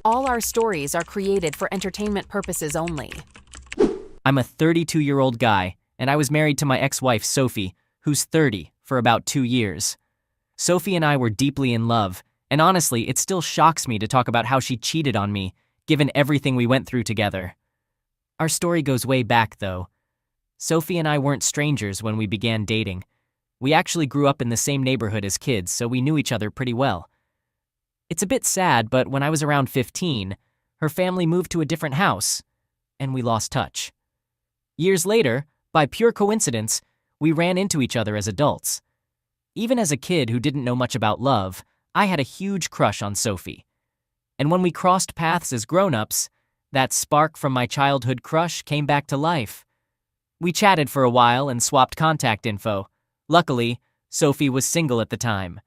All our stories are created for entertainment purposes only. I'm a 32-year-old guy, and I was married to my ex-wife, Sophie, who's 30, for about 2 years. Sophie and I were deeply in love, and honestly, it still shocks me to talk about how she cheated on me, given everything we went through together. Our story goes way back, though. Sophie and I weren't strangers when we began dating. We actually grew up in the same neighborhood as kids, so we knew each other pretty well. It's a bit sad, but when I was around 15, her family moved to a different house, and we lost touch. Years later, by pure coincidence, we ran into each other as adults. Even as a kid who didn't know much about love, I had a huge crush on Sophie. And when we crossed paths as grown-ups, that spark from my childhood crush came back to life. We chatted for a while and swapped contact info. Luckily, Sophie was single at the time.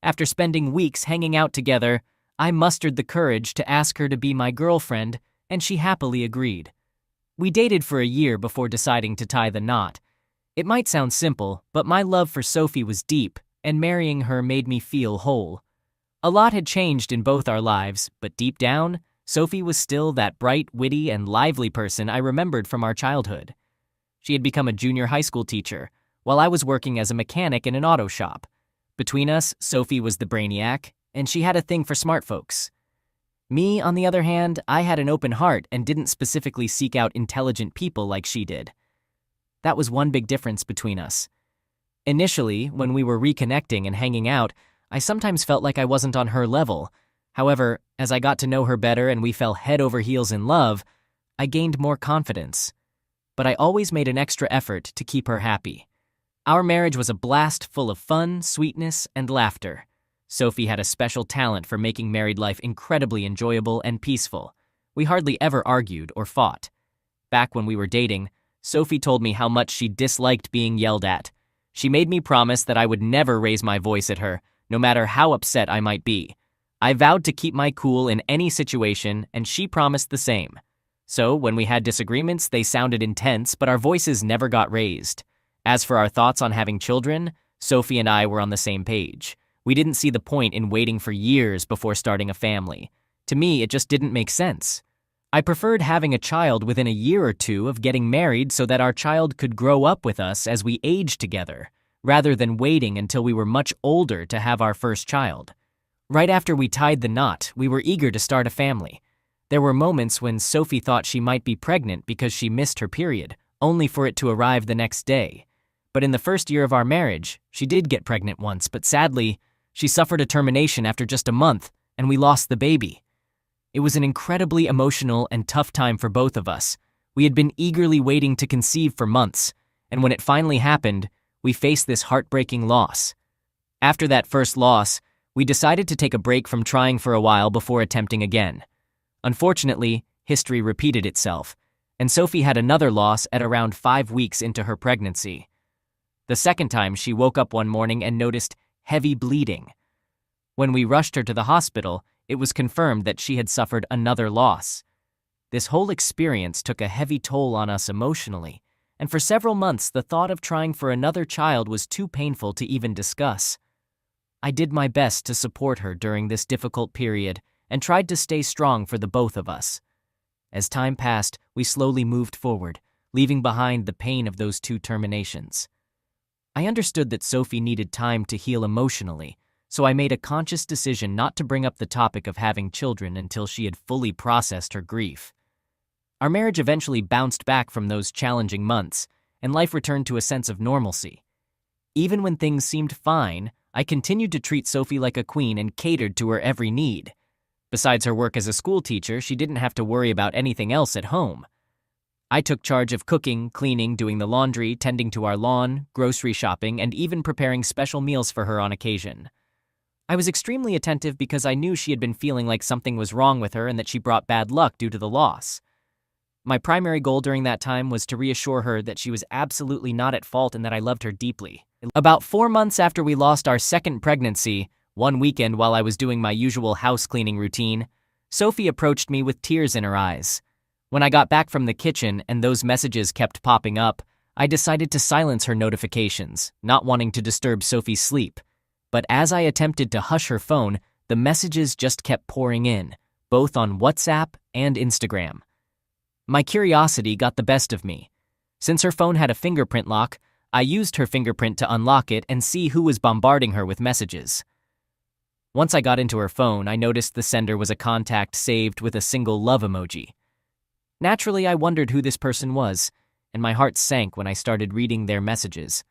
After spending weeks hanging out together, I mustered the courage to ask her to be my girlfriend, and she happily agreed. We dated for a year before deciding to tie the knot. It might sound simple, but my love for Sophie was deep, and marrying her made me feel whole. A lot had changed in both our lives, but deep down, Sophie was still that bright, witty, and lively person I remembered from our childhood. She had become a junior high school teacher, while I was working as a mechanic in an auto shop. Between us, Sophie was the brainiac, and she had a thing for smart folks. Me, on the other hand, I had an open heart and didn't specifically seek out intelligent people like she did. That was one big difference between us. Initially, when we were reconnecting and hanging out, I sometimes felt like I wasn't on her level. However, as I got to know her better and we fell head over heels in love, I gained more confidence. But I always made an extra effort to keep her happy. Our marriage was a blast full of fun, sweetness, and laughter. Sophie had a special talent for making married life incredibly enjoyable and peaceful. We hardly ever argued or fought. Back when we were dating, Sophie told me how much she disliked being yelled at. She made me promise that I would never raise my voice at her, no matter how upset I might be. I vowed to keep my cool in any situation, and she promised the same. So, when we had disagreements, they sounded intense, but our voices never got raised. As for our thoughts on having children, Sophie and I were on the same page. We didn't see the point in waiting for years before starting a family. To me, it just didn't make sense. I preferred having a child within a year or two of getting married so that our child could grow up with us as we aged together, rather than waiting until we were much older to have our first child. Right after we tied the knot, we were eager to start a family. There were moments when Sophie thought she might be pregnant because she missed her period, only for it to arrive the next day. But in the first year of our marriage, she did get pregnant once, but sadly, she suffered a termination after just a month, and we lost the baby. It was an incredibly emotional and tough time for both of us. We had been eagerly waiting to conceive for months, and when it finally happened, we faced this heartbreaking loss. After that first loss, we decided to take a break from trying for a while before attempting again. Unfortunately, history repeated itself, and Sophie had another loss at around 5 weeks into her pregnancy. The second time, she woke up one morning and noticed heavy bleeding. When we rushed her to the hospital, it was confirmed that she had suffered another loss. This whole experience took a heavy toll on us emotionally, and for several months the thought of trying for another child was too painful to even discuss. I did my best to support her during this difficult period and tried to stay strong for the both of us. As time passed, we slowly moved forward, leaving behind the pain of those 2 terminations. I understood that Sophie needed time to heal emotionally, so I made a conscious decision not to bring up the topic of having children until she had fully processed her grief. Our marriage eventually bounced back from those challenging months, and life returned to a sense of normalcy. Even when things seemed fine, I continued to treat Sophie like a queen and catered to her every need. Besides her work as a school teacher, she didn't have to worry about anything else at home. I took charge of cooking, cleaning, doing the laundry, tending to our lawn, grocery shopping, and even preparing special meals for her on occasion. I was extremely attentive because I knew she had been feeling like something was wrong with her and that she brought bad luck due to the loss. My primary goal during that time was to reassure her that she was absolutely not at fault and that I loved her deeply. About 4 months after we lost our second pregnancy, one weekend while I was doing my usual house cleaning routine, Sophie approached me with tears in her eyes. When I got back from the kitchen and those messages kept popping up, I decided to silence her notifications, not wanting to disturb Sophie's sleep. But as I attempted to hush her phone, the messages just kept pouring in, both on WhatsApp and Instagram. My curiosity got the best of me. Since her phone had a fingerprint lock, I used her fingerprint to unlock it and see who was bombarding her with messages. Once I got into her phone, I noticed the sender was a contact saved with a single love emoji. Naturally, I wondered who this person was, and my heart sank when I started reading their messages.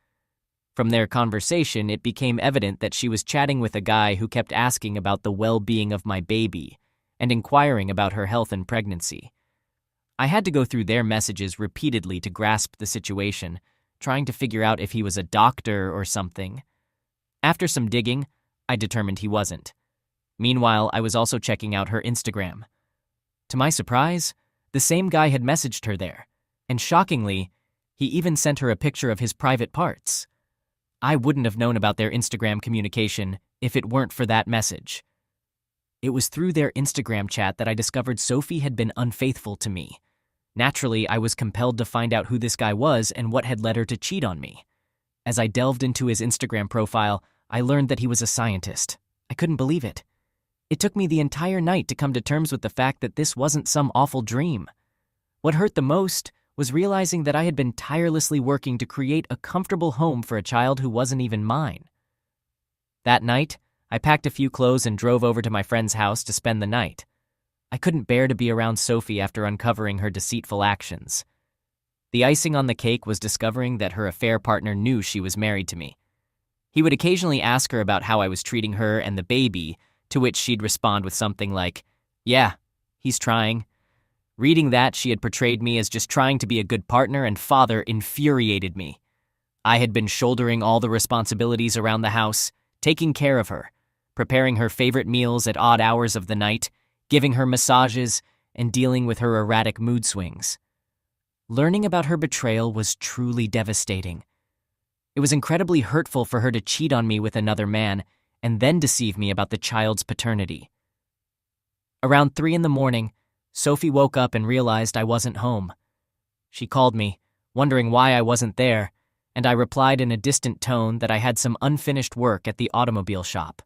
From their conversation, it became evident that she was chatting with a guy who kept asking about the well-being of my baby and inquiring about her health and pregnancy. I had to go through their messages repeatedly to grasp the situation, trying to figure out if he was a doctor or something. After some digging, I determined he wasn't. Meanwhile, I was also checking out her Instagram. To my surprise, the same guy had messaged her there, and shockingly, he even sent her a picture of his private parts. I wouldn't have known about their Instagram communication if it weren't for that message. It was through their Instagram chat that I discovered Sophie had been unfaithful to me. Naturally, I was compelled to find out who this guy was and what had led her to cheat on me. As I delved into his Instagram profile, I learned that he was a scientist. I couldn't believe it. It took me the entire night to come to terms with the fact that this wasn't some awful dream. What hurt the most was realizing that I had been tirelessly working to create a comfortable home for a child who wasn't even mine. That night, I packed a few clothes and drove over to my friend's house to spend the night. I couldn't bear to be around Sophie after uncovering her deceitful actions. The icing on the cake was discovering that her affair partner knew she was married to me. He would occasionally ask her about how I was treating her and the baby, to which she'd respond with something like, "Yeah, he's trying." Reading that she had portrayed me as just trying to be a good partner and father infuriated me. I had been shouldering all the responsibilities around the house, taking care of her, preparing her favorite meals at odd hours of the night, giving her massages, and dealing with her erratic mood swings. Learning about her betrayal was truly devastating. It was incredibly hurtful for her to cheat on me with another man and then deceive me about the child's paternity. Around 3 a.m, Sophie woke up and realized I wasn't home. She called me, wondering why I wasn't there, and I replied in a distant tone that I had some unfinished work at the automobile shop.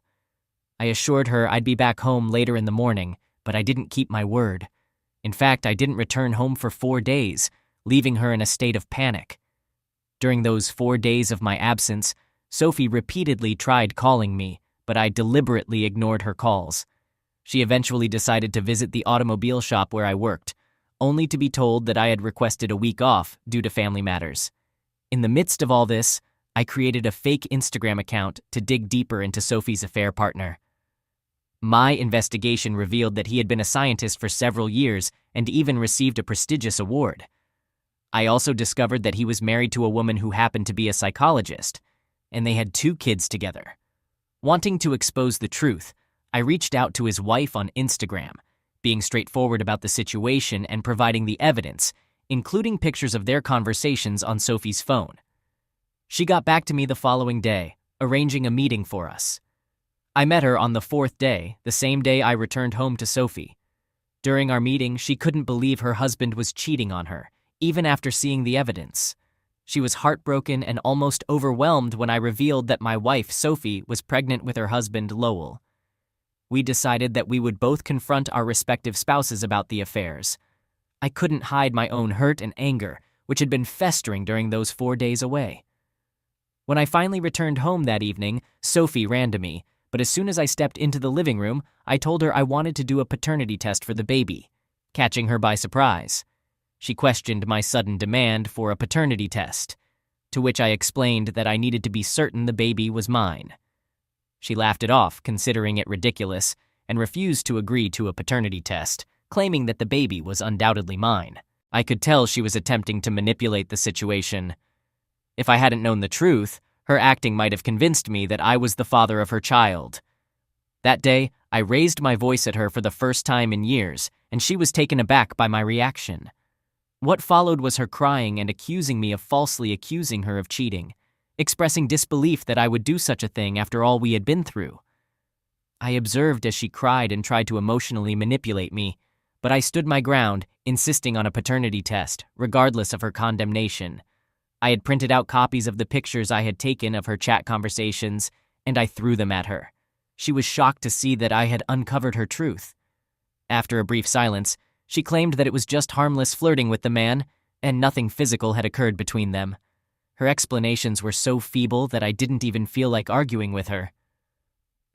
I assured her I'd be back home later in the morning, but I didn't keep my word. In fact, I didn't return home for 4 days, leaving her in a state of panic. During those 4 days of my absence, Sophie repeatedly tried calling me, but I deliberately ignored her calls. She eventually decided to visit the automobile shop where I worked, only to be told that I had requested a week off due to family matters. In the midst of all this, I created a fake Instagram account to dig deeper into Sophie's affair partner. My investigation revealed that he had been a scientist for several years and even received a prestigious award. I also discovered that he was married to a woman who happened to be a psychologist, and they had 2 kids together. Wanting to expose the truth, I reached out to his wife on Instagram, being straightforward about the situation and providing the evidence, including pictures of their conversations on Sophie's phone. She got back to me the following day, arranging a meeting for us. I met her on the 4th day, the same day I returned home to Sophie. During our meeting, she couldn't believe her husband was cheating on her, even after seeing the evidence. She was heartbroken and almost overwhelmed when I revealed that my wife, Sophie, was pregnant with her husband, Lowell. We decided that we would both confront our respective spouses about the affairs. I couldn't hide my own hurt and anger, which had been festering during those 4 days away. When I finally returned home that evening, Sophie ran to me, but as soon as I stepped into the living room, I told her I wanted to do a paternity test for the baby, catching her by surprise. She questioned my sudden demand for a paternity test, to which I explained that I needed to be certain the baby was mine. She laughed it off, considering it ridiculous, and refused to agree to a paternity test, claiming that the baby was undoubtedly mine. I could tell she was attempting to manipulate the situation. If I hadn't known the truth, her acting might have convinced me that I was the father of her child. That day, I raised my voice at her for the first time in years, and she was taken aback by my reaction. What followed was her crying and accusing me of falsely accusing her of cheating, expressing disbelief that I would do such a thing after all we had been through. I observed as she cried and tried to emotionally manipulate me, but I stood my ground, insisting on a paternity test, regardless of her condemnation. I had printed out copies of the pictures I had taken of her chat conversations, and I threw them at her. She was shocked to see that I had uncovered her truth. After a brief silence, she claimed that it was just harmless flirting with the man, and nothing physical had occurred between them. Her explanations were so feeble that I didn't even feel like arguing with her.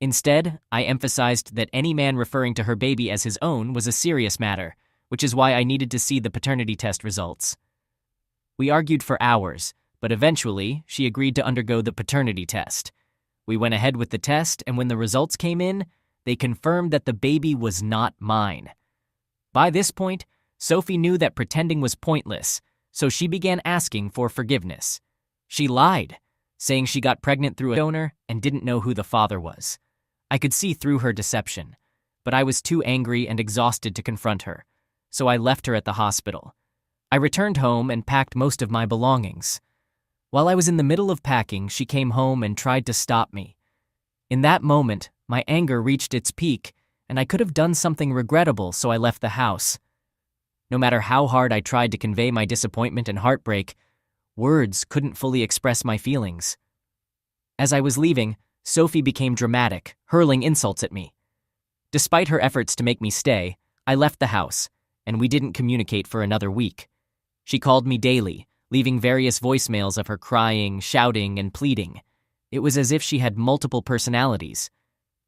Instead, I emphasized that any man referring to her baby as his own was a serious matter, which is why I needed to see the paternity test results. We argued for hours, but eventually, she agreed to undergo the paternity test. We went ahead with the test, and when the results came in, they confirmed that the baby was not mine. By this point, Sophie knew that pretending was pointless, so she began asking for forgiveness. She lied, saying she got pregnant through a donor and didn't know who the father was. I could see through her deception, but I was too angry and exhausted to confront her, so I left her at the hospital. I returned home and packed most of my belongings. While I was in the middle of packing, she came home and tried to stop me. In that moment, my anger reached its peak, and I could have done something regrettable, so I left the house. No matter how hard I tried to convey my disappointment and heartbreak, words couldn't fully express my feelings. As I was leaving, Sophie became dramatic, hurling insults at me. Despite her efforts to make me stay, I left the house, and we didn't communicate for another week. She called me daily, leaving various voicemails of her crying, shouting, and pleading. It was as if she had multiple personalities.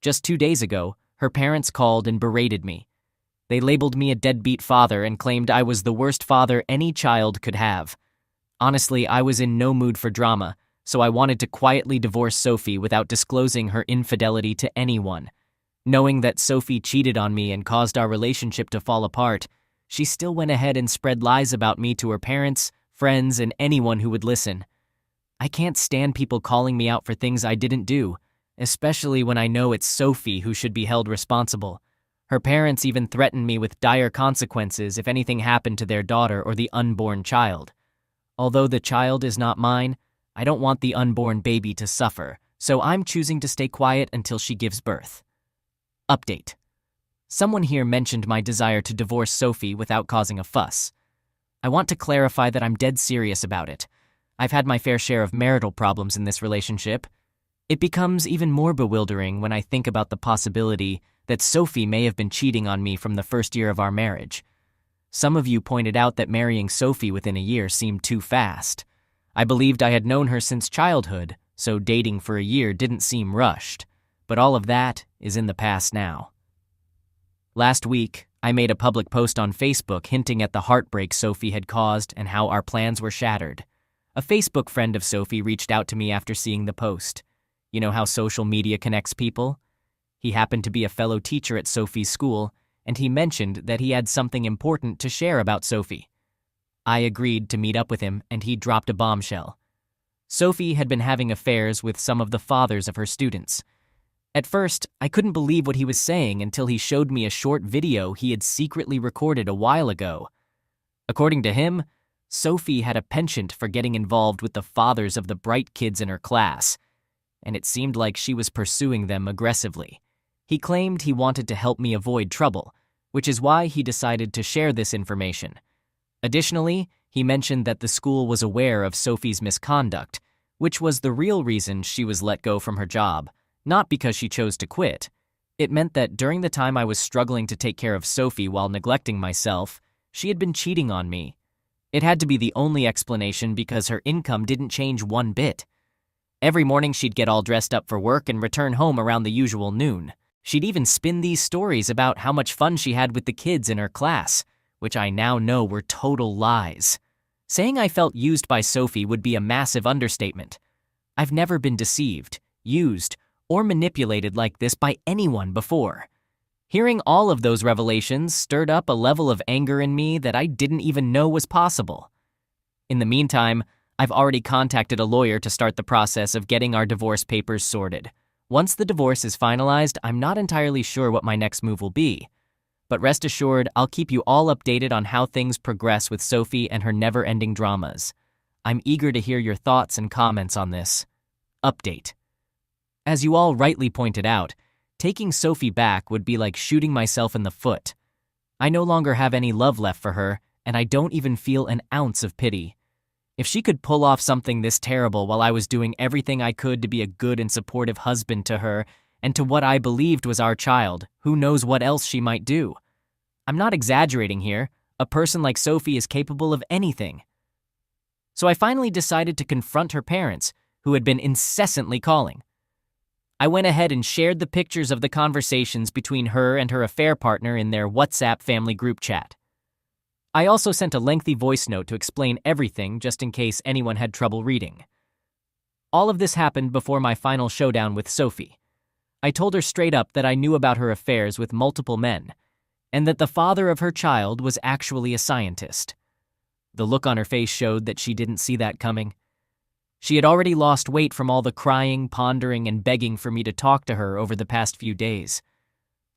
Just 2 days ago, her parents called and berated me. They labeled me a deadbeat father and claimed I was the worst father any child could have. Honestly, I was in no mood for drama, so I wanted to quietly divorce Sophie without disclosing her infidelity to anyone. Knowing that Sophie cheated on me and caused our relationship to fall apart, she still went ahead and spread lies about me to her parents, friends, and anyone who would listen. I can't stand people calling me out for things I didn't do, especially when I know it's Sophie who should be held responsible. Her parents even threatened me with dire consequences if anything happened to their daughter or the unborn child. Although the child is not mine, I don't want the unborn baby to suffer, so I'm choosing to stay quiet until she gives birth. Update. Someone here mentioned my desire to divorce Sophie without causing a fuss. I want to clarify that I'm dead serious about it. I've had my fair share of marital problems in this relationship. It becomes even more bewildering when I think about the possibility that Sophie may have been cheating on me from the first year of our marriage. Some of you pointed out that marrying Sophie within a year seemed too fast. I believed I had known her since childhood, so dating for a year didn't seem rushed. But all of that is in the past now. Last week, I made a public post on Facebook hinting at the heartbreak Sophie had caused and how our plans were shattered. A Facebook friend of Sophie reached out to me after seeing the post. You know how social media connects people? He happened to be a fellow teacher at Sophie's school, and he mentioned that he had something important to share about Sophie. I agreed to meet up with him, and he dropped a bombshell. Sophie had been having affairs with some of the fathers of her students. At first, I couldn't believe what he was saying until he showed me a short video he had secretly recorded a while ago. According to him, Sophie had a penchant for getting involved with the fathers of the bright kids in her class, and it seemed like she was pursuing them aggressively. He claimed he wanted to help me avoid trouble, which is why he decided to share this information. Additionally, he mentioned that the school was aware of Sophie's misconduct, which was the real reason she was let go from her job, not because she chose to quit. It meant that during the time I was struggling to take care of Sophie while neglecting myself, she had been cheating on me. It had to be the only explanation because her income didn't change one bit. Every morning she'd get all dressed up for work and return home around the usual noon. She'd even spin these stories about how much fun she had with the kids in her class, which I now know were total lies. Saying I felt used by Sophie would be a massive understatement. I've never been deceived, used, or manipulated like this by anyone before. Hearing all of those revelations stirred up a level of anger in me that I didn't even know was possible. In the meantime, I've already contacted a lawyer to start the process of getting our divorce papers sorted. Once the divorce is finalized, I'm not entirely sure what my next move will be. But rest assured, I'll keep you all updated on how things progress with Sophie and her never-ending dramas. I'm eager to hear your thoughts and comments on this. Update. As you all rightly pointed out, taking Sophie back would be like shooting myself in the foot. I no longer have any love left for her, and I don't even feel an ounce of pity. If she could pull off something this terrible while I was doing everything I could to be a good and supportive husband to her and to what I believed was our child, who knows what else she might do? I'm not exaggerating here. A person like Sophie is capable of anything. So I finally decided to confront her parents, who had been incessantly calling. I went ahead and shared the pictures of the conversations between her and her affair partner in their WhatsApp family group chat. I also sent a lengthy voice note to explain everything just in case anyone had trouble reading. All of this happened before my final showdown with Sophie. I told her straight up that I knew about her affairs with multiple men, and that the father of her child was actually a scientist. The look on her face showed that she didn't see that coming. She had already lost weight from all the crying, pondering, and begging for me to talk to her over the past few days.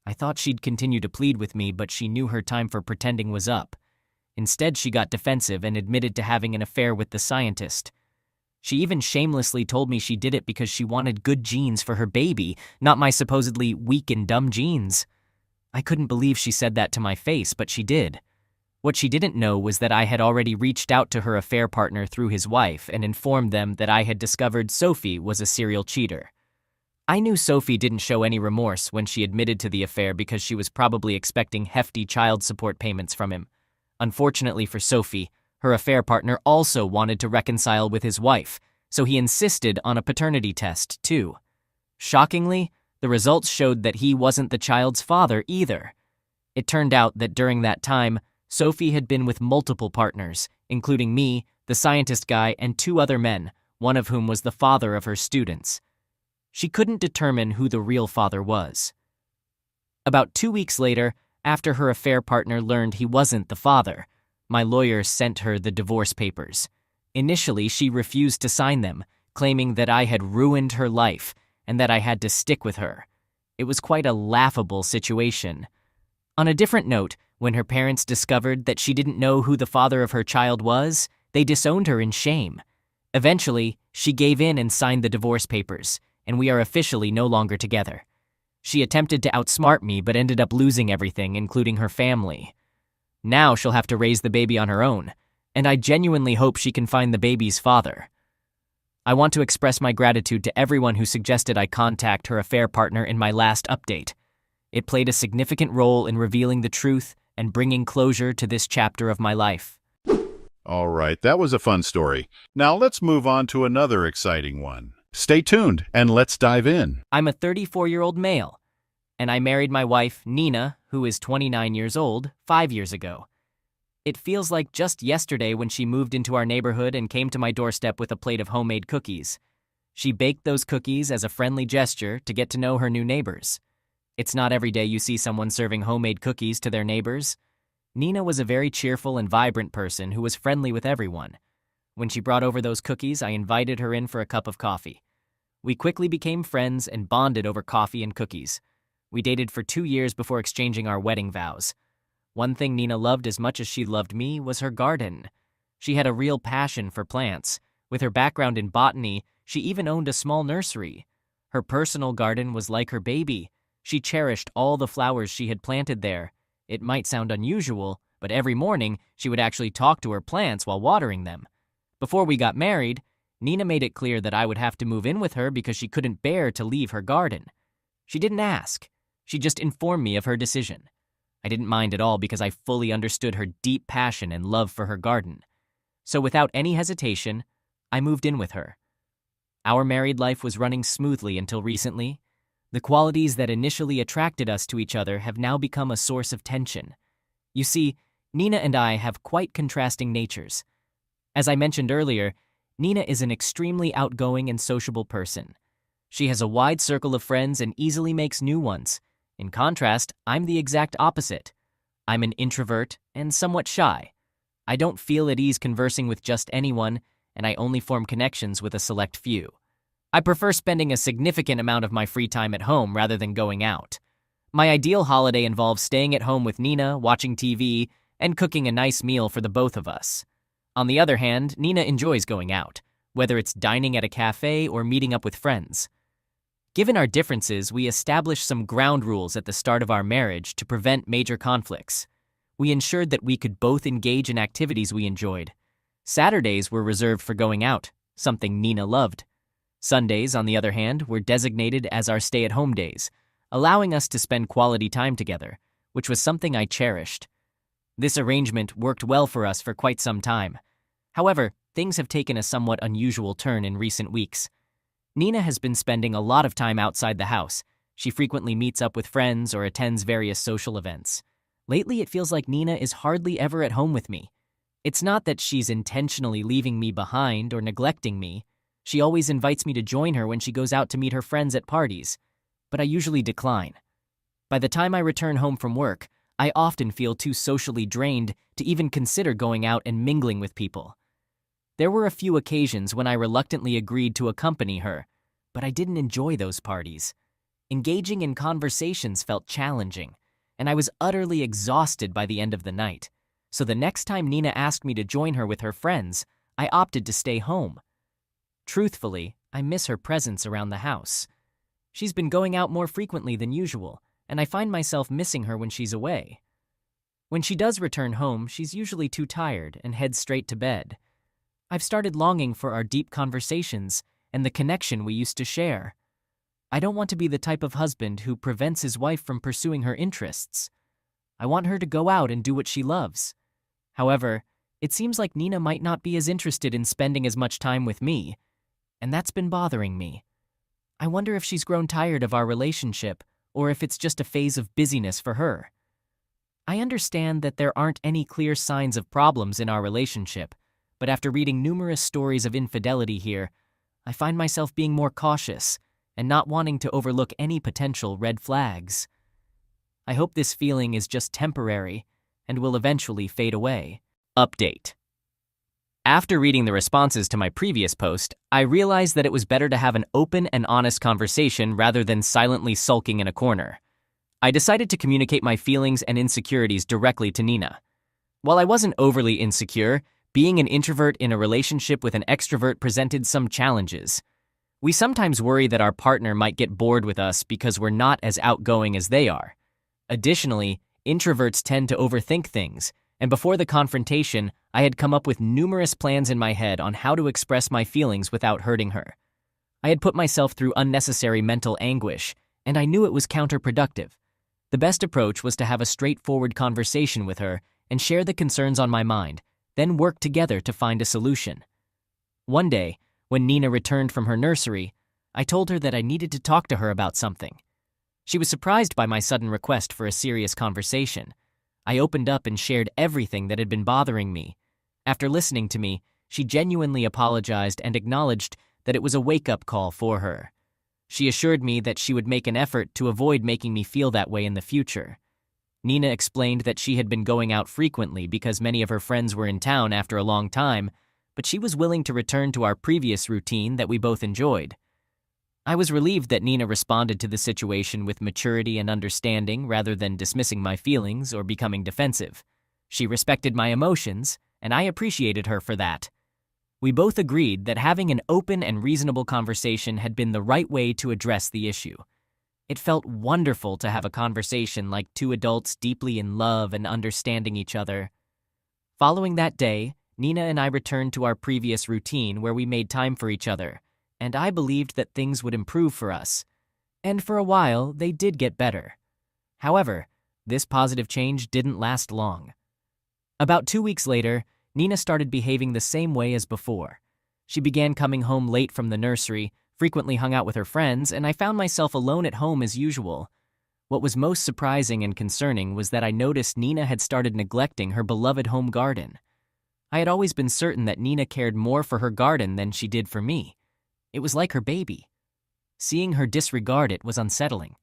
I thought she'd continue to plead with me, but she knew her time for pretending was up. Instead, she got defensive and admitted to having an affair with the scientist. She even shamelessly told me she did it because she wanted good genes for her baby, not my supposedly weak and dumb genes. I couldn't believe she said that to my face, but she did. What she didn't know was that I had already reached out to her affair partner through his wife and informed them that I had discovered Sophie was a serial cheater. I knew Sophie didn't show any remorse when she admitted to the affair because she was probably expecting hefty child support payments from him. Unfortunately for Sophie, her affair partner also wanted to reconcile with his wife, so he insisted on a paternity test, too. Shockingly, the results showed that he wasn't the child's father either. It turned out that during that time, Sophie had been with multiple partners, including me, the scientist guy, and 2 other men, one of whom was the father of her students. She couldn't determine who the real father was. About 2 weeks later, after her affair partner learned he wasn't the father, my lawyer sent her the divorce papers. Initially, she refused to sign them, claiming that I had ruined her life and that I had to stick with her. It was quite a laughable situation. On a different note, when her parents discovered that she didn't know who the father of her child was, they disowned her in shame. Eventually, she gave in and signed the divorce papers, and we are officially no longer together. She attempted to outsmart me but ended up losing everything, including her family. Now she'll have to raise the baby on her own, and I genuinely hope she can find the baby's father. I want to express my gratitude to everyone who suggested I contact her affair partner in my last update. It played a significant role in revealing the truth and bringing closure to this chapter of my life. All right, that was a fun story. Now let's move on to another exciting one. Stay tuned and let's dive in. I'm a 34-year-old male, and I married my wife, Nina, who is 29 years old, 5 years ago. It feels like just yesterday when she moved into our neighborhood and came to my doorstep with a plate of homemade cookies. She baked those cookies as a friendly gesture to get to know her new neighbors. It's not every day you see someone serving homemade cookies to their neighbors. Nina was a very cheerful and vibrant person who was friendly with everyone. When she brought over those cookies, I invited her in for a cup of coffee. We quickly became friends and bonded over coffee and cookies. We dated for 2 years before exchanging our wedding vows. One thing Nina loved as much as she loved me was her garden. She had a real passion for plants. With her background in botany, she even owned a small nursery. Her personal garden was like her baby. She cherished all the flowers she had planted there. It might sound unusual, but every morning she would actually talk to her plants while watering them. Before we got married, Nina made it clear that I would have to move in with her because she couldn't bear to leave her garden. She didn't ask. She just informed me of her decision. I didn't mind at all because I fully understood her deep passion and love for her garden. So without any hesitation, I moved in with her. Our married life was running smoothly until recently. The qualities that initially attracted us to each other have now become a source of tension. You see, Nina and I have quite contrasting natures. As I mentioned earlier, Nina is an extremely outgoing and sociable person. She has a wide circle of friends and easily makes new ones. In contrast, I'm the exact opposite. I'm an introvert and somewhat shy. I don't feel at ease conversing with just anyone, and I only form connections with a select few. I prefer spending a significant amount of my free time at home rather than going out. My ideal holiday involves staying at home with Nina, watching TV, and cooking a nice meal for the both of us. On the other hand, Nina enjoys going out, whether it's dining at a cafe or meeting up with friends. Given our differences, we established some ground rules at the start of our marriage to prevent major conflicts. We ensured that we could both engage in activities we enjoyed. Saturdays were reserved for going out, something Nina loved. Sundays, on the other hand, were designated as our stay-at-home days, allowing us to spend quality time together, which was something I cherished. This arrangement worked well for us for quite some time. However, things have taken a somewhat unusual turn in recent weeks. Nina has been spending a lot of time outside the house. She frequently meets up with friends or attends various social events. Lately, it feels like Nina is hardly ever at home with me. It's not that she's intentionally leaving me behind or neglecting me. She always invites me to join her when she goes out to meet her friends at parties, but I usually decline. By the time I return home from work, I often feel too socially drained to even consider going out and mingling with people. There were a few occasions when I reluctantly agreed to accompany her, but I didn't enjoy those parties. Engaging in conversations felt challenging, and I was utterly exhausted by the end of the night. So the next time Nina asked me to join her with her friends, I opted to stay home. Truthfully, I miss her presence around the house. She's been going out more frequently than usual, and I find myself missing her when she's away. When she does return home, she's usually too tired and heads straight to bed. I've started longing for our deep conversations and the connection we used to share. I don't want to be the type of husband who prevents his wife from pursuing her interests. I want her to go out and do what she loves. However, it seems like Nina might not be as interested in spending as much time with me, and that's been bothering me. I wonder if she's grown tired of our relationship or if it's just a phase of busyness for her. I understand that there aren't any clear signs of problems in our relationship, but after reading numerous stories of infidelity here, I find myself being more cautious and not wanting to overlook any potential red flags. I hope this feeling is just temporary and will eventually fade away. Update. After reading the responses to my previous post, I realized that it was better to have an open and honest conversation rather than silently sulking in a corner. I decided to communicate my feelings and insecurities directly to Nina. While I wasn't overly insecure, being an introvert in a relationship with an extrovert presented some challenges. We sometimes worry that our partner might get bored with us because we're not as outgoing as they are. Additionally, introverts tend to overthink things, and before the confrontation, I had come up with numerous plans in my head on how to express my feelings without hurting her. I had put myself through unnecessary mental anguish, and I knew it was counterproductive. The best approach was to have a straightforward conversation with her and share the concerns on my mind, then work together to find a solution. One day, when Nina returned from her nursery, I told her that I needed to talk to her about something. She was surprised by my sudden request for a serious conversation. I opened up and shared everything that had been bothering me. After listening to me, she genuinely apologized and acknowledged that it was a wake-up call for her. She assured me that she would make an effort to avoid making me feel that way in the future. Nina explained that she had been going out frequently because many of her friends were in town after a long time, but she was willing to return to our previous routine that we both enjoyed. I was relieved that Nina responded to the situation with maturity and understanding rather than dismissing my feelings or becoming defensive. She respected my emotions, and I appreciated her for that. We both agreed that having an open and reasonable conversation had been the right way to address the issue. It felt wonderful to have a conversation like two adults deeply in love and understanding each other. Following that day, Nina and I returned to our previous routine where we made time for each other, and I believed that things would improve for us. And for a while, they did get better. However, this positive change didn't last long. About 2 weeks later, Nina started behaving the same way as before. She began coming home late from the nursery, frequently hung out with her friends, and I found myself alone at home as usual. What was most surprising and concerning was that I noticed Nina had started neglecting her beloved home garden. I had always been certain that Nina cared more for her garden than she did for me. It was like her baby. Seeing her disregard it was unsettling.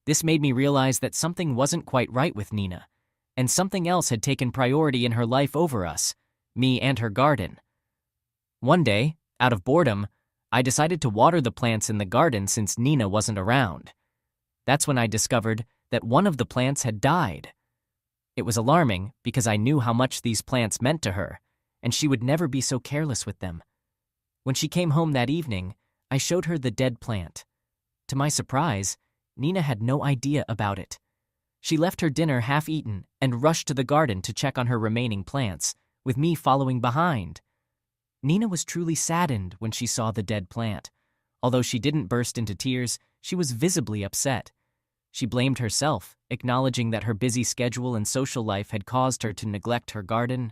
This made me realize that something wasn't quite right with Nina, and something else had taken priority in her life over us, me and her garden. One day, out of boredom, I decided to water the plants in the garden since Nina wasn't around. That's when I discovered that one of the plants had died. It was alarming because I knew how much these plants meant to her, and she would never be so careless with them. When she came home that evening, I showed her the dead plant. To my surprise, Nina had no idea about it. She left her dinner half-eaten and rushed to the garden to check on her remaining plants, with me following behind. Nina was truly saddened when she saw the dead plant. Although she didn't burst into tears, she was visibly upset. She blamed herself, acknowledging that her busy schedule and social life had caused her to neglect her garden.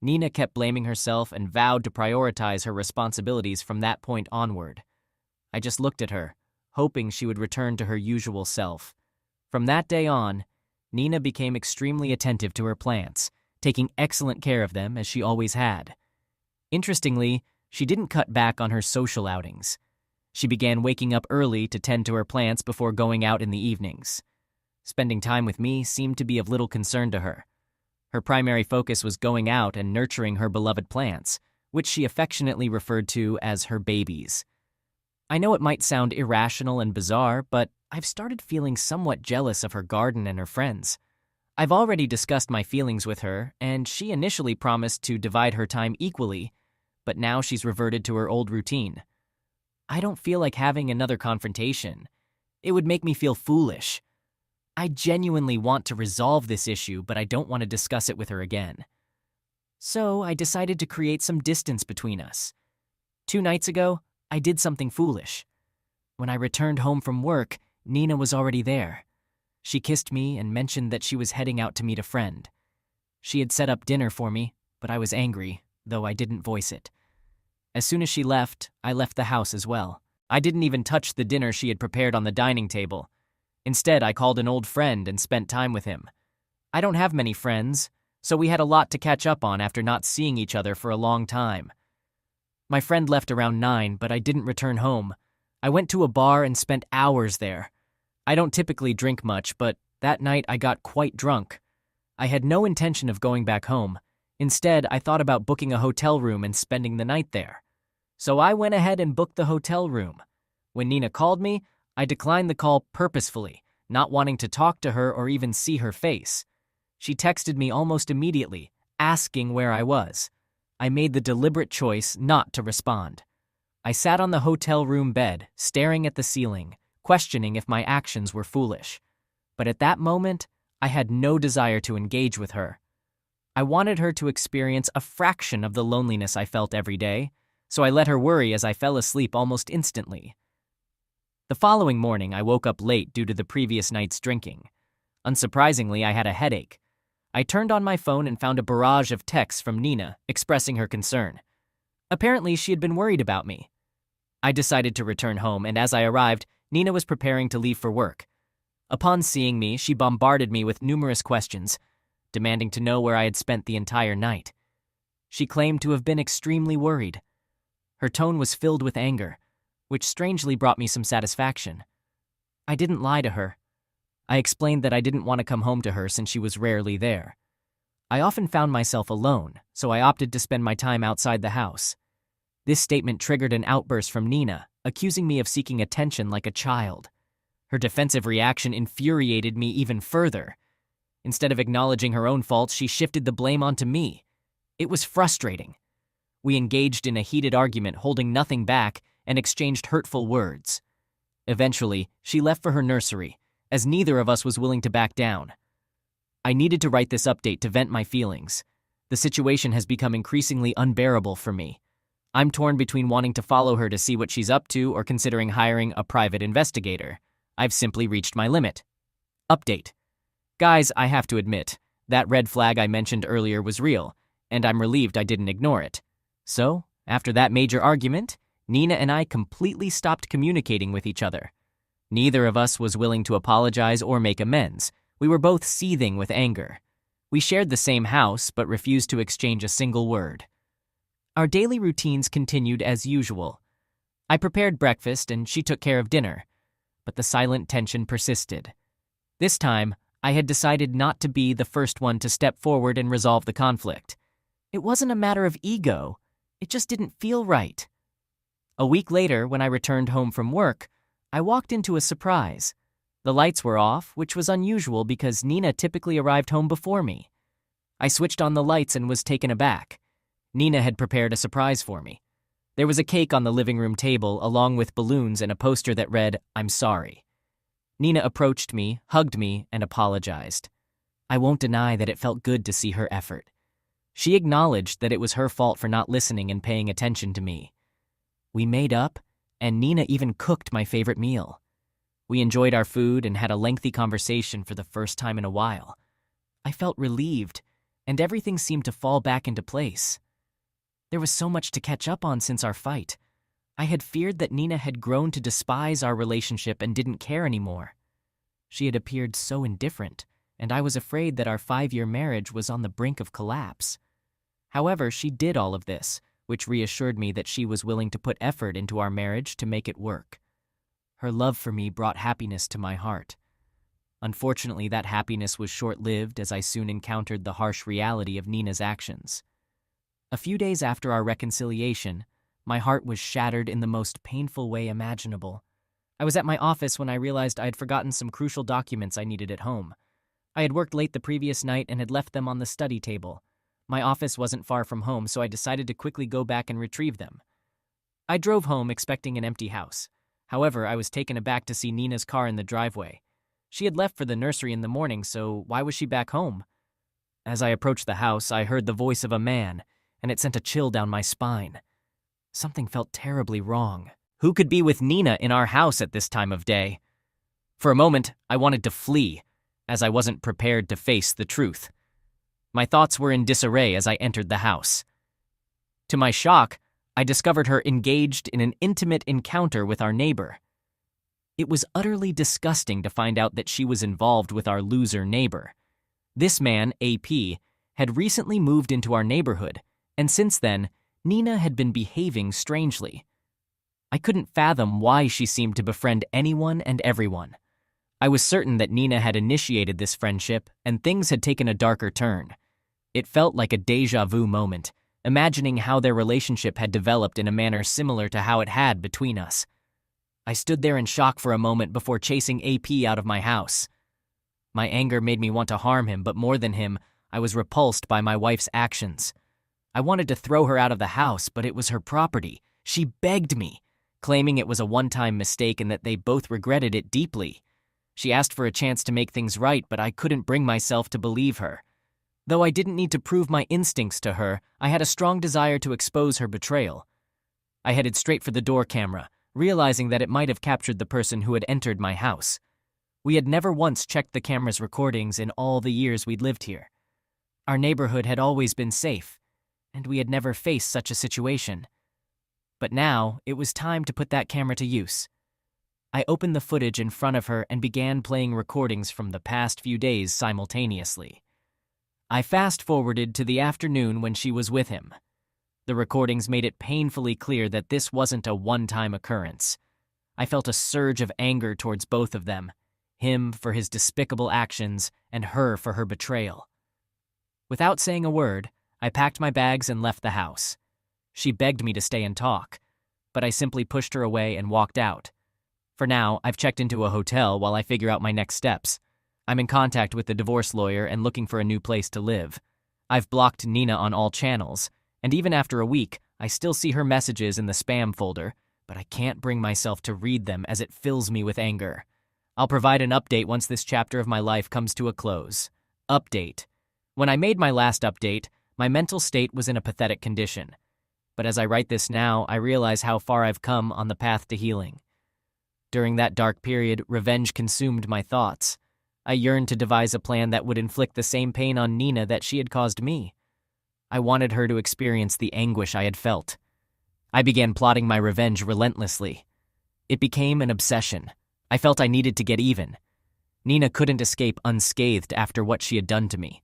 Nina kept blaming herself and vowed to prioritize her responsibilities from that point onward. I just looked at her, hoping she would return to her usual self. From that day on, Nina became extremely attentive to her plants, taking excellent care of them as she always had. Interestingly, she didn't cut back on her social outings. She began waking up early to tend to her plants before going out in the evenings. Spending time with me seemed to be of little concern to her. Her primary focus was going out and nurturing her beloved plants, which she affectionately referred to as her babies. I know it might sound irrational and bizarre, but I've started feeling somewhat jealous of her garden and her friends. I've already discussed my feelings with her, and she initially promised to divide her time equally, but now she's reverted to her old routine. I don't feel like having another confrontation. It would make me feel foolish. I genuinely want to resolve this issue, but I don't want to discuss it with her again. So I decided to create some distance between us. 2 nights ago, I did something foolish. When I returned home from work, Nina was already there. She kissed me and mentioned that she was heading out to meet a friend. She had set up dinner for me, but I was angry, though I didn't voice it. As soon as she left, I left the house as well. I didn't even touch the dinner she had prepared on the dining table. Instead, I called an old friend and spent time with him. I don't have many friends, so we had a lot to catch up on after not seeing each other for a long time. My friend left around 9, but I didn't return home. I went to a bar and spent hours there. I don't typically drink much, but that night I got quite drunk. I had no intention of going back home. Instead, I thought about booking a hotel room and spending the night there. So I went ahead and booked the hotel room. When Nina called me, I declined the call purposefully, not wanting to talk to her or even see her face. She texted me almost immediately, asking where I was. I made the deliberate choice not to respond. I sat on the hotel room bed, staring at the ceiling, questioning if my actions were foolish. But at that moment, I had no desire to engage with her. I wanted her to experience a fraction of the loneliness I felt every day, so I let her worry as I fell asleep almost instantly. The following morning, I woke up late due to the previous night's drinking. Unsurprisingly, I had a headache. I turned on my phone and found a barrage of texts from Nina expressing her concern. Apparently, she had been worried about me. I decided to return home, and as I arrived, Nina was preparing to leave for work. Upon seeing me, she bombarded me with numerous questions, demanding to know where I had spent the entire night. She claimed to have been extremely worried. Her tone was filled with anger, which strangely brought me some satisfaction. I didn't lie to her. I explained that I didn't want to come home to her since she was rarely there. I often found myself alone, so I opted to spend my time outside the house. This statement triggered an outburst from Nina, accusing me of seeking attention like a child. Her defensive reaction infuriated me even further. Instead of acknowledging her own faults, she shifted the blame onto me. It was frustrating. We engaged in a heated argument, holding nothing back, and exchanged hurtful words. Eventually, she left for her nursery, as neither of us was willing to back down. I needed to write this update to vent my feelings. The situation has become increasingly unbearable for me. I'm torn between wanting to follow her to see what she's up to or considering hiring a private investigator. I've simply reached my limit. Update. Guys, I have to admit, that red flag I mentioned earlier was real, and I'm relieved I didn't ignore it. So, after that major argument, Nina and I completely stopped communicating with each other. Neither of us was willing to apologize or make amends. We were both seething with anger. We shared the same house, but refused to exchange a single word. Our daily routines continued as usual. I prepared breakfast and she took care of dinner, but the silent tension persisted. This time, I had decided not to be the first one to step forward and resolve the conflict. It wasn't a matter of ego. It just didn't feel right. A week later, when I returned home from work, I walked into a surprise. The lights were off, which was unusual because Nina typically arrived home before me. I switched on the lights and was taken aback. Nina had prepared a surprise for me. There was a cake on the living room table, along with balloons and a poster that read, "I'm sorry." Nina approached me, hugged me, and apologized. I won't deny that it felt good to see her effort. She acknowledged that it was her fault for not listening and paying attention to me. We made up, and Nina even cooked my favorite meal. We enjoyed our food and had a lengthy conversation for the first time in a while. I felt relieved, and everything seemed to fall back into place. There was so much to catch up on since our fight. I had feared that Nina had grown to despise our relationship and didn't care anymore. She had appeared so indifferent, and I was afraid that our 5-year marriage was on the brink of collapse. However, she did all of this, which reassured me that she was willing to put effort into our marriage to make it work. Her love for me brought happiness to my heart. Unfortunately, that happiness was short-lived as I soon encountered the harsh reality of Nina's actions. A few days after our reconciliation, my heart was shattered in the most painful way imaginable. I was at my office when I realized I had forgotten some crucial documents I needed at home. I had worked late the previous night and had left them on the study table. My office wasn't far from home, so I decided to quickly go back and retrieve them. I drove home expecting an empty house. However, I was taken aback to see Nina's car in the driveway. She had left for the nursery in the morning, so why was she back home? As I approached the house, I heard the voice of a man, and it sent a chill down my spine. Something felt terribly wrong. Who could be with Nina in our house at this time of day? For a moment, I wanted to flee, as I wasn't prepared to face the truth. My thoughts were in disarray as I entered the house. To my shock, I discovered her engaged in an intimate encounter with our neighbor. It was utterly disgusting to find out that she was involved with our loser neighbor. This man, AP, had recently moved into our neighborhood, and since then, Nina had been behaving strangely. I couldn't fathom why she seemed to befriend anyone and everyone. I was certain that Nina had initiated this friendship, and things had taken a darker turn. It felt like a déjà vu moment, imagining how their relationship had developed in a manner similar to how it had between us. I stood there in shock for a moment before chasing AP out of my house. My anger made me want to harm him, but more than him, I was repulsed by my wife's actions. I wanted to throw her out of the house, but it was her property. She begged me, claiming it was a one-time mistake and that they both regretted it deeply. She asked for a chance to make things right, but I couldn't bring myself to believe her. Though I didn't need to prove my instincts to her, I had a strong desire to expose her betrayal. I headed straight for the door camera, realizing that it might have captured the person who had entered my house. We had never once checked the camera's recordings in all the years we'd lived here. Our neighborhood had always been safe, and we had never faced such a situation. But now, it was time to put that camera to use. I opened the footage in front of her and began playing recordings from the past few days simultaneously. I fast-forwarded to the afternoon when she was with him. The recordings made it painfully clear that this wasn't a one-time occurrence. I felt a surge of anger towards both of them, him for his despicable actions and her for her betrayal. Without saying a word, I packed my bags and left the house. She begged me to stay and talk, but I simply pushed her away and walked out. For now, I've checked into a hotel while I figure out my next steps. I'm in contact with the divorce lawyer and looking for a new place to live. I've blocked Nina on all channels, and even after a week, I still see her messages in the spam folder, but I can't bring myself to read them as it fills me with anger. I'll provide an update once this chapter of my life comes to a close. Update. When I made my last update, my mental state was in a pathetic condition. But as I write this now, I realize how far I've come on the path to healing. During that dark period, revenge consumed my thoughts. I yearned to devise a plan that would inflict the same pain on Nina that she had caused me. I wanted her to experience the anguish I had felt. I began plotting my revenge relentlessly. It became an obsession. I felt I needed to get even. Nina couldn't escape unscathed after what she had done to me.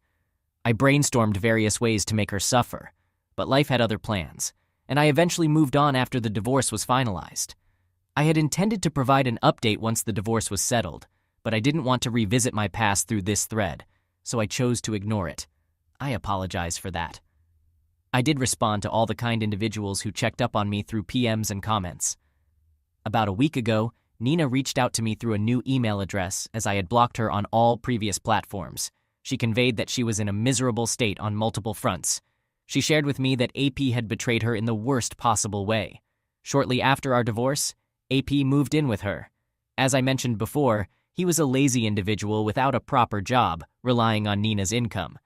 I brainstormed various ways to make her suffer, but life had other plans, and I eventually moved on after the divorce was finalized. I had intended to provide an update once the divorce was settled, but I didn't want to revisit my past through this thread, so I chose to ignore it. I apologize for that. I did respond to all the kind individuals who checked up on me through PMs and comments. About a week ago, Nina reached out to me through a new email address as I had blocked her on all previous platforms. She conveyed that she was in a miserable state on multiple fronts. She shared with me that AP had betrayed her in the worst possible way. Shortly after our divorce, AP moved in with her. As I mentioned before, he was a lazy individual without a proper job, relying on Nina's income.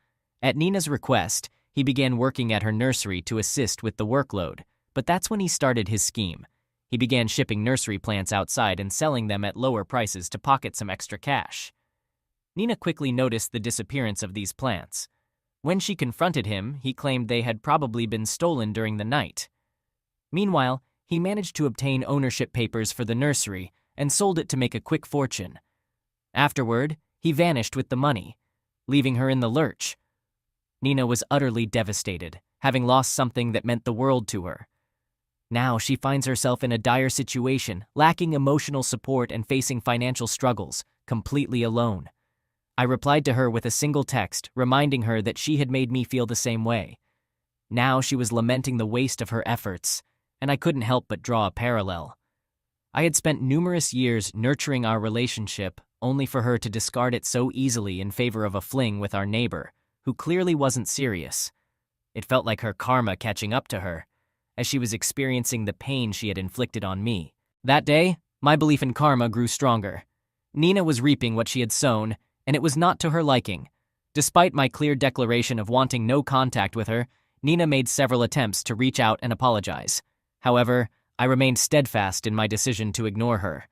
At Nina's request, he began working at her nursery to assist with the workload, but that's when he started his scheme. He began shipping nursery plants outside and selling them at lower prices to pocket some extra cash. Nina quickly noticed the disappearance of these plants. When she confronted him, he claimed they had probably been stolen during the night. Meanwhile, he managed to obtain ownership papers for the nursery and sold it to make a quick fortune. Afterward, he vanished with the money, leaving her in the lurch. Nina was utterly devastated, having lost something that meant the world to her. Now she finds herself in a dire situation, lacking emotional support and facing financial struggles, completely alone. I replied to her with a single text, reminding her that she had made me feel the same way. Now she was lamenting the waste of her efforts, and I couldn't help but draw a parallel. I had spent numerous years nurturing our relationship, only for her to discard it so easily in favor of a fling with our neighbor, who clearly wasn't serious. It felt like her karma catching up to her, as she was experiencing the pain she had inflicted on me. That day, my belief in karma grew stronger. Nina was reaping what she had sown, and it was not to her liking. Despite my clear declaration of wanting no contact with her, Nina made several attempts to reach out and apologize. However, I remained steadfast in my decision to ignore her.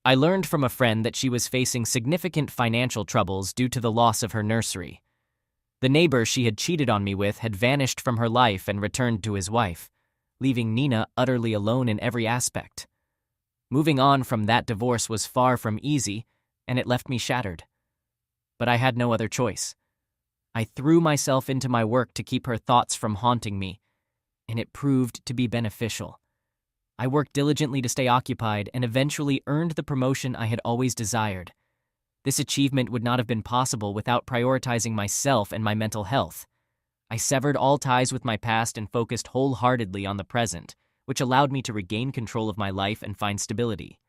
I learned from a friend that she was facing significant financial troubles due to the loss of her nursery. The neighbor she had cheated on me with had vanished from her life and returned to his wife, leaving Nina utterly alone in every aspect. Moving on from that divorce was far from easy, and it left me shattered. But I had no other choice. I threw myself into my work to keep her thoughts from haunting me, and it proved to be beneficial. I worked diligently to stay occupied and eventually earned the promotion I had always desired. This achievement would not have been possible without prioritizing myself and my mental health. I severed all ties with my past and focused wholeheartedly on the present, which allowed me to regain control of my life and find stability.